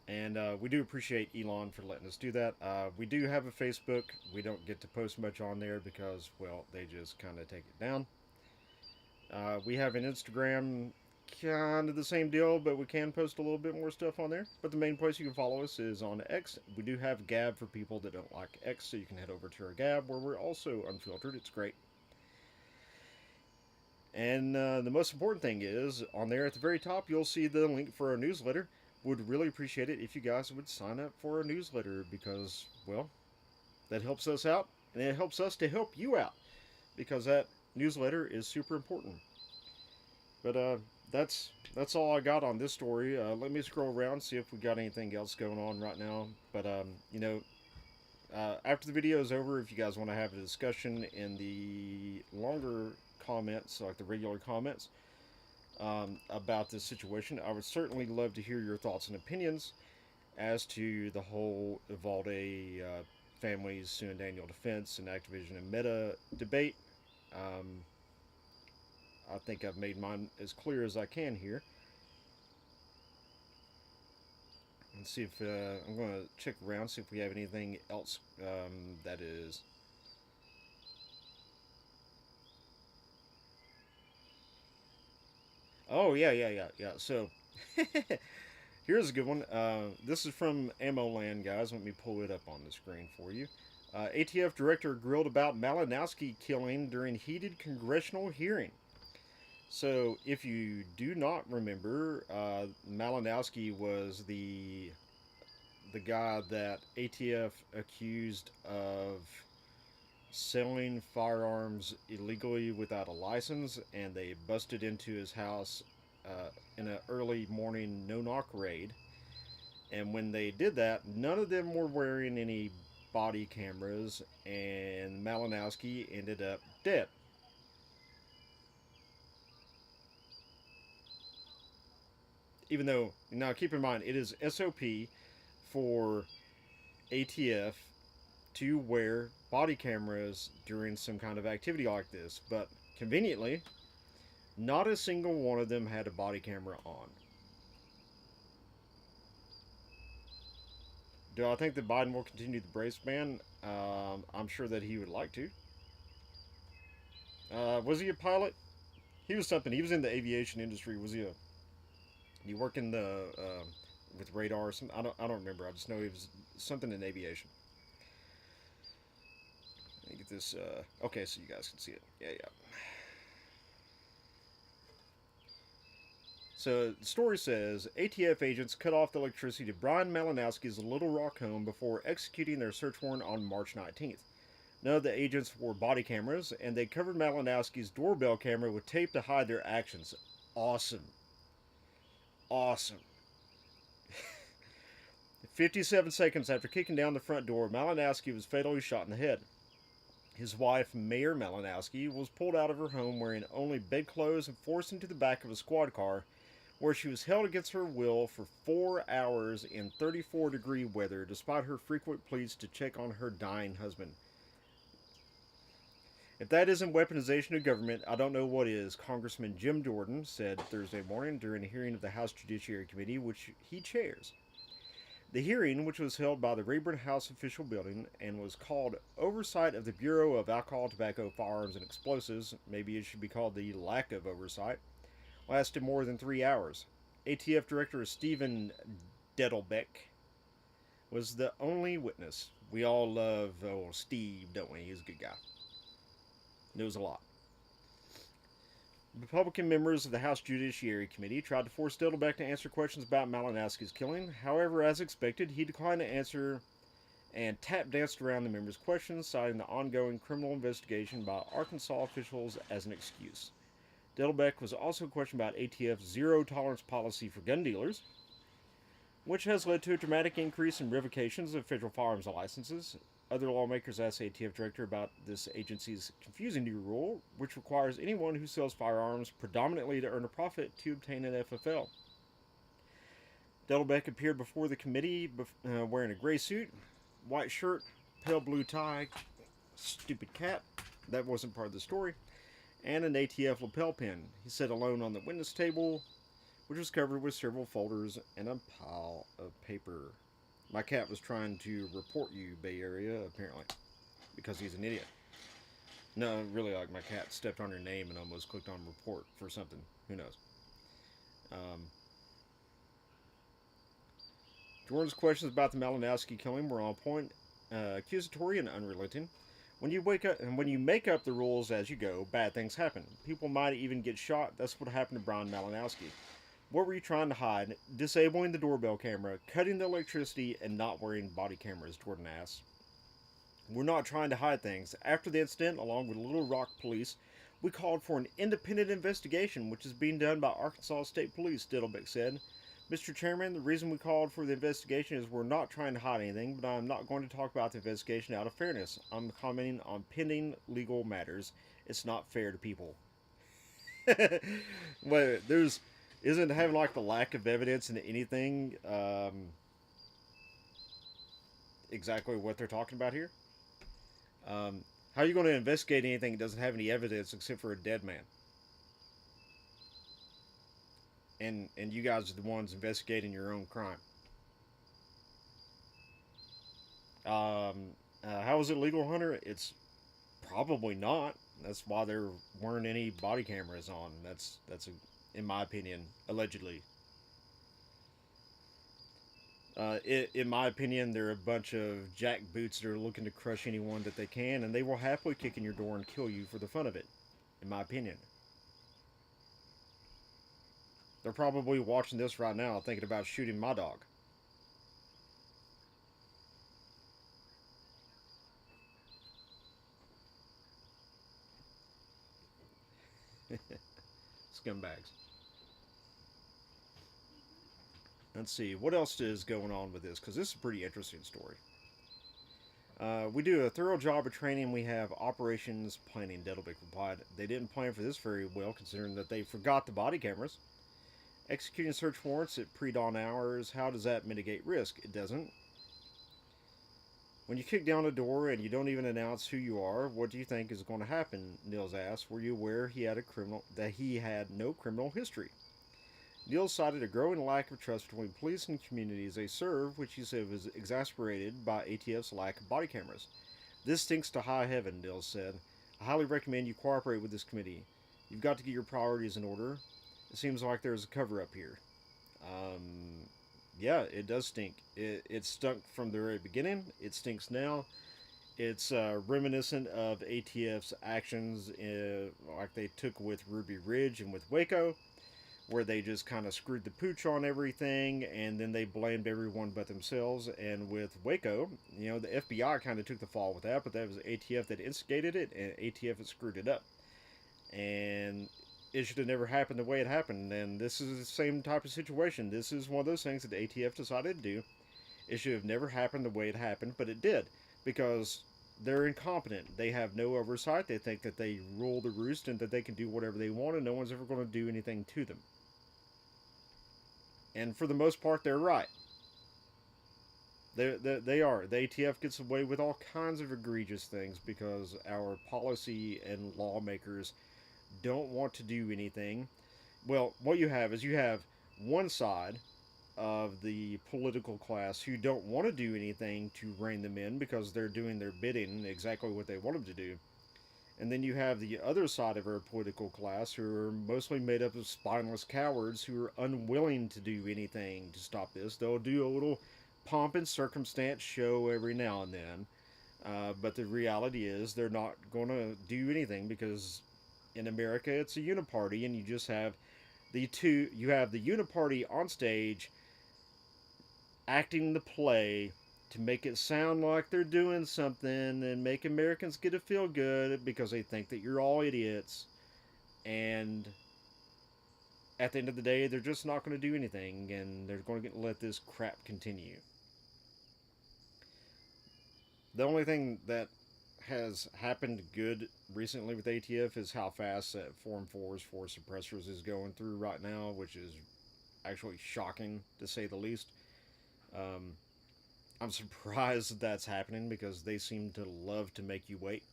And we do appreciate Elon for letting us do that. We do have a Facebook. We don't get to post much on there because, well, they just kind of take it down. We have an Instagram, kind of the same deal, but we can post a little bit more stuff on there. But the main place you can follow us is on X. We do have Gab for people that don't like X, so you can head over to our Gab where we're also unfiltered. It's great. And the most important thing is, on there at the very top, you'll see the link for our newsletter. Would really appreciate it if you guys would sign up for our newsletter because, well, that helps us out and it helps us to help you out because that newsletter is super important. But that's all I got on this story. Let me scroll around see if we got anything else going on right now. But after the video is over, if you guys want to have a discussion in the longer comments, like the regular comments, about this situation, I would certainly love to hear your thoughts and opinions as to the whole Uvalde families suing Daniel Defense and Activision and Meta debate. I think I've made mine as clear as I can here. Let's see if I'm going to check around, see if we have anything else that is. Oh yeah. So here's a good one. This is from Ammo Land, guys. Let me pull it up on the screen for you. ATF director grilled about Malinowski killing during heated congressional hearing. So, if you do not remember, Malinowski was the guy that ATF accused of selling firearms illegally without a license, and they busted into his house in an early morning no-knock raid. And when they did that, none of them were wearing any body cameras, and Malinowski ended up dead. Even though, now keep in mind, it is SOP for ATF to wear body cameras during some kind of activity like this, but conveniently, not a single one of them had a body camera on. Do I think that Biden will continue the brace ban? I'm sure that he would like to. Was he a pilot? He was something. He was in the aviation industry. Was he a? He worked in the with radar or something. I don't remember. I just know he was something in aviation. Let me get this. Okay, so you guys can see it. Yeah. So the story says ATF agents cut off the electricity to Brian Malinowski's Little Rock home before executing their search warrant on March 19th. None of the agents wore body cameras, and they covered Malinowski's doorbell camera with tape to hide their actions. Awesome. 57 seconds after kicking down the front door, Malinowski was fatally shot in the head. His wife, Mayor Malinowski, was pulled out of her home wearing only bedclothes and forced into the back of a squad car, where she was held against her will for 4 hours in 34-degree weather, despite her frequent pleas to check on her dying husband. If that isn't weaponization of government, I don't know what is, Congressman Jim Jordan said Thursday morning during a hearing of the House Judiciary Committee, which he chairs. The hearing, which was held by the Rayburn House Official Building and was called Oversight of the Bureau of Alcohol, Tobacco, Firearms, and Explosives, maybe it should be called the Lack of Oversight, lasted more than 3 hours. ATF Director Stephen Dettelbech was the only witness. We all love Steve, don't we? He's a good guy. Knows a lot. Republican members of the House Judiciary Committee tried to force Dettelbech to answer questions about Malinowski's killing. However, as expected, he declined to answer and tap danced around the members' questions, citing the ongoing criminal investigation by Arkansas officials as an excuse. Dettelbech was also questioned about ATF's zero tolerance policy for gun dealers, which has led to a dramatic increase in revocations of federal firearms licenses. Other lawmakers asked the ATF director about this agency's confusing new rule, which requires anyone who sells firearms predominantly to earn a profit to obtain an FFL. Dettelbech appeared before the committee wearing a gray suit, white shirt, pale blue tie, stupid cat, that wasn't part of the story, and an ATF lapel pin. He sat alone on the witness table, which was covered with several folders and a pile of paper. My cat was trying to report you, Bay Area, apparently, because he's an idiot. No, really, like my cat stepped on her name and almost clicked on report for something. Who knows? Jordan's questions about the Malinowski killing were on point, accusatory, and unrelenting. When you make up the rules as you go, bad things happen. People might even get shot. That's what happened to Brian Malinowski. What were you trying to hide? Disabling the doorbell camera, cutting the electricity, and not wearing body cameras, Jordan asked. We're not trying to hide things. After the incident, along with Little Rock Police, we called for an independent investigation, which is being done by Arkansas State Police, Dettelbech said. Mr. Chairman, the reason we called for the investigation is we're not trying to hide anything, but I'm not going to talk about the investigation out of fairness. I'm commenting on pending legal matters. It's not fair to people. Well, isn't having like the lack of evidence in anything exactly what they're talking about here? How are you going to investigate anything that doesn't have any evidence except for a dead man? And you guys are the ones investigating your own crime. How is it legal, Hunter? It's probably not. That's why there weren't any body cameras on. In my opinion, allegedly. In my opinion, they're a bunch of jackboots that are looking to crush anyone that they can, and they will happily kick in your door and kill you for the fun of it. In my opinion. They're probably watching this right now thinking about shooting my dog. Scumbags. Let's see, what else is going on with this? Because this is a pretty interesting story. We do a thorough job of training. We have operations planning, Dettelbech replied. They didn't plan for this very well, considering that they forgot the body cameras. Executing search warrants at pre-dawn hours, how does that mitigate risk? It doesn't. When you kick down a door and you don't even announce who you are, what do you think is going to happen? Niels asked. Were you aware that he had no criminal history? Niels cited a growing lack of trust between police and communities they serve, which he said was exacerbated by ATF's lack of body cameras. This stinks to high heaven, Niels said. I highly recommend you cooperate with this committee. You've got to get your priorities in order. It seems like there's a cover-up here. Yeah, it does stink. It stunk from the very beginning. It stinks now. It's reminiscent of ATF's actions like they took with Ruby Ridge and with Waco, where they just kind of screwed the pooch on everything, and then they blamed everyone but themselves. And with Waco, the FBI kind of took the fall with that, but that was ATF that instigated it, and ATF had screwed it up. And it should have never happened the way it happened. And this is the same type of situation. This is one of those things that the ATF decided to do. It should have never happened the way it happened, but it did, because they're incompetent. They have no oversight. They think that they rule the roost and that they can do whatever they want, and no one's ever going to do anything to them. And for the most part, they're right. They are. The ATF gets away with all kinds of egregious things because our policy and lawmakers don't want to do anything. Well, what you have is you have one side of the political class who don't want to do anything to rein them in because they're doing their bidding exactly what they want them to do. And then you have the other side of our political class who are mostly made up of spineless cowards who are unwilling to do anything to stop this. They'll do a little pomp and circumstance show every now and then. But the reality is they're not going to do anything because in America it's a uniparty and you just have you have the uniparty on stage acting the play to make it sound like they're doing something and make Americans get to feel good because they think that you're all idiots. And at the end of the day, they're just not going to do anything and they're going to let this crap continue. The only thing that has happened good recently with ATF is how fast that Form 4s for suppressors is going through right now, which is actually shocking to say the least. Um, I'm surprised that that's happening because they seem to love to make you wait.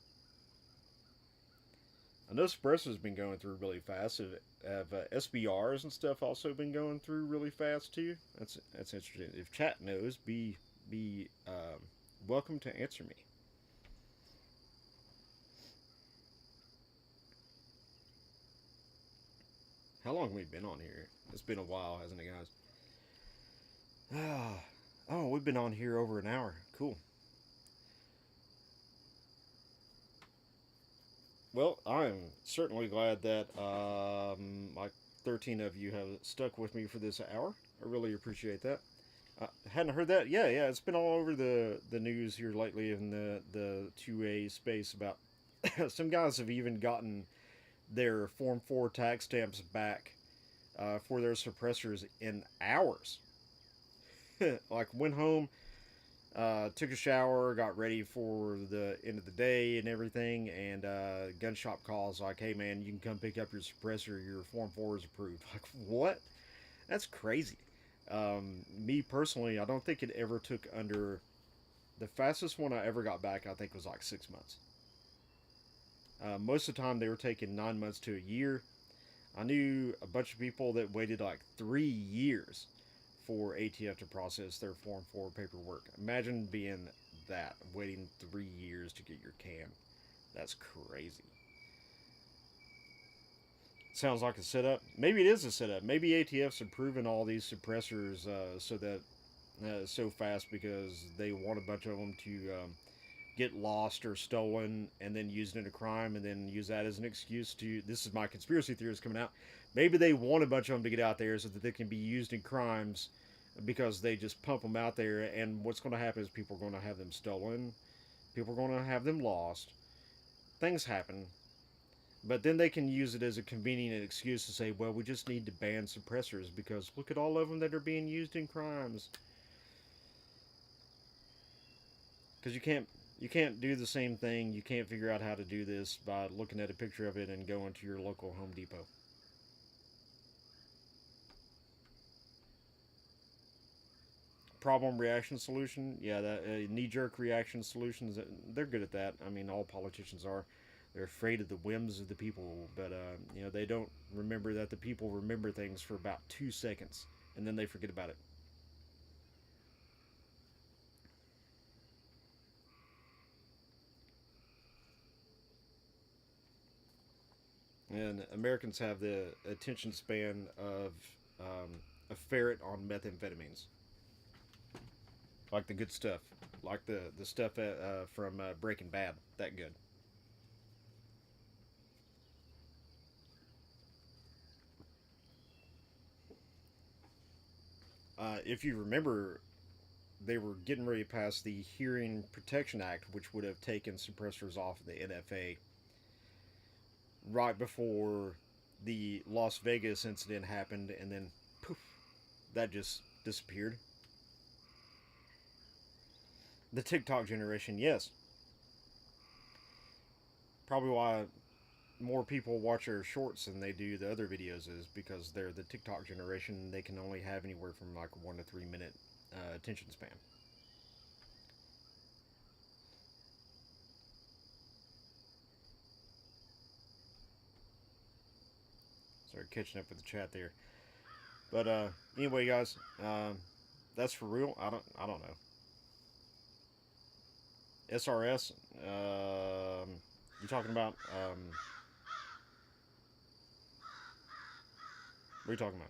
I know suppressors been going through really fast. Have SBRs and stuff also been going through really fast too? That's interesting. If chat knows, be welcome to answer me. How long have we been on here? It's been a while, hasn't it, guys? Oh, we've been on here over an hour. Cool. Well, I'm certainly glad that like 13 of you have stuck with me for this hour. I really appreciate that. Hadn't heard that. Yeah, yeah, it's been all over the news here lately in the 2A space about some guys have even gotten their Form 4 tax stamps back for their suppressors in hours. Like went home, took a shower, got ready for the end of the day and everything, and gun shop calls like, "Hey man, you can come pick up your suppressor. Your Form 4 is approved." Like what? That's crazy. Me personally, I don't think it ever took under the fastest one I ever got back. I think was like 6 months. Most of the time, they were taking 9 months to a year. I knew a bunch of people that waited like 3 years for ATF to process their Form 4 paperwork. Imagine being that, waiting 3 years to get your can. That's crazy. Sounds like a setup. Maybe it is a setup. Maybe ATF's improving all these suppressors so that so fast because they want a bunch of them to get lost or stolen and then used in a crime and then use that as an excuse to. This is my conspiracy theories coming out. Maybe they want a bunch of them to get out there so that they can be used in crimes because they just pump them out there. And what's going to happen is people are going to have them stolen, people are going to have them lost. Things happen. But then they can use it as a convenient excuse to say, well, we just need to ban suppressors because look at all of them that are being used in crimes. Because you can't do the same thing. You can't figure out how to do this by looking at a picture of it and going to your local Home Depot. Problem reaction solution, yeah, that knee-jerk reaction solutions. They're good at that. I mean, all politicians are. They're afraid of the whims of the people, but they don't remember that the people remember things for about 2 seconds, and then they forget about it. And Americans have the attention span of a ferret on methamphetamines, like the good stuff, like the stuff from Breaking Bad. That good. If you remember, they were getting ready to pass the Hearing Protection Act, which would have taken suppressors off of the NFA right before the Las Vegas incident happened, and then poof, that just disappeared. The TikTok generation, yes, probably why more people watch our shorts than they do the other videos is because they're the TikTok generation. They can only have anywhere from like 1 to 3 minute attention span. Sorry, catching up with the chat there. But anyway, guys, that's for real. I don't know. SRS. You talking about? What are you talking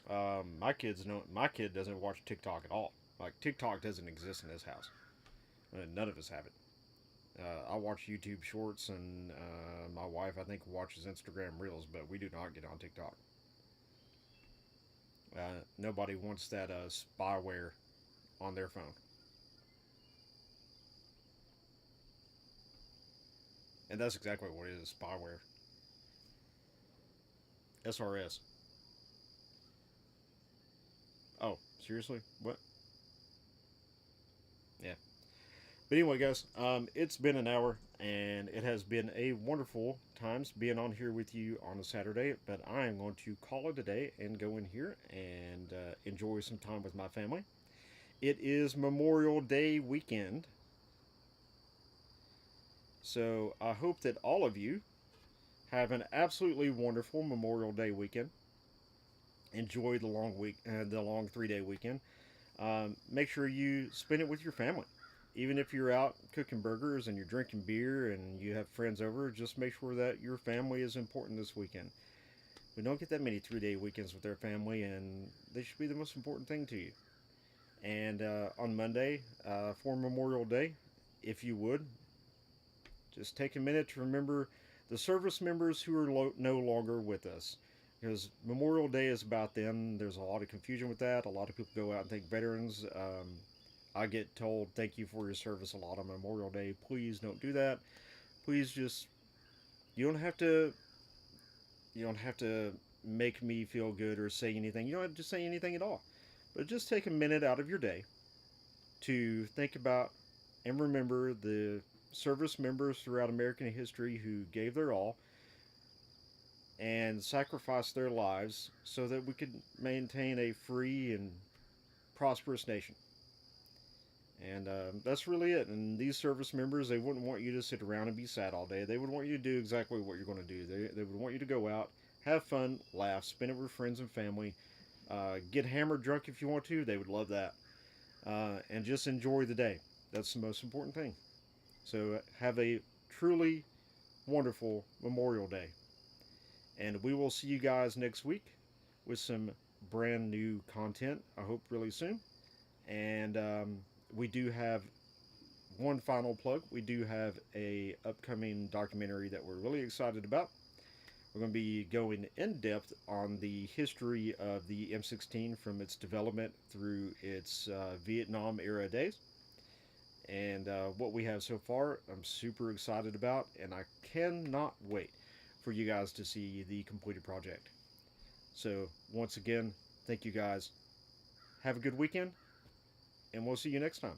about? My kids know. My kid doesn't watch TikTok at all. Like TikTok doesn't exist in this house. None of us have it. I watch YouTube Shorts, and my wife, I think, watches Instagram Reels, but we do not get on TikTok. Nobody wants that spyware on their phone, and that's exactly what it is, spyware. SRS. Oh, seriously? What? Yeah. But anyway, guys, it's been an hour, and it has been a wonderful times being on here with you on a Saturday. But I am going to call it a day and go in here and enjoy some time with my family. It is Memorial Day weekend, so I hope that all of you have an absolutely wonderful Memorial Day weekend. Enjoy the long week, the long 3 day weekend. Make sure you spend it with your family. Even if you're out cooking burgers and you're drinking beer and you have friends over, just make sure that your family is important this weekend. We don't get that many 3 day weekends with our family, and they should be the most important thing to you. And on Monday, for Memorial Day, if you would, just take a minute to remember the service members who are no longer with us. Because Memorial Day is about them. There's a lot of confusion with that. A lot of people go out and thank veterans. I get told thank you for your service a lot on Memorial Day. Please don't do that. Please just you don't have to you don't have to make me feel good or say anything. You don't have to say anything at all. But just take a minute out of your day to think about and remember the service members throughout American history who gave their all and sacrificed their lives so that we could maintain a free and prosperous nation. And that's really it. And these service members, they wouldn't want you to sit around and be sad all day. They would want you to do exactly what you're going to do. They would want you to go out, have fun, laugh, spend it with friends and family, get hammered drunk if you want to. They would love that. And just enjoy the day. That's the most important thing. So have a truly wonderful Memorial Day. And we will see you guys next week with some brand new content, I hope really soon. And we do have one final plug. We do have a upcoming documentary that we're really excited about. We're going to be going in depth on the history of the M16 from its development through its Vietnam era days. And what we have so far, I'm super excited about, and I cannot wait for you guys to see the completed project. So, once again, thank you guys. Have a good weekend, and we'll see you next time.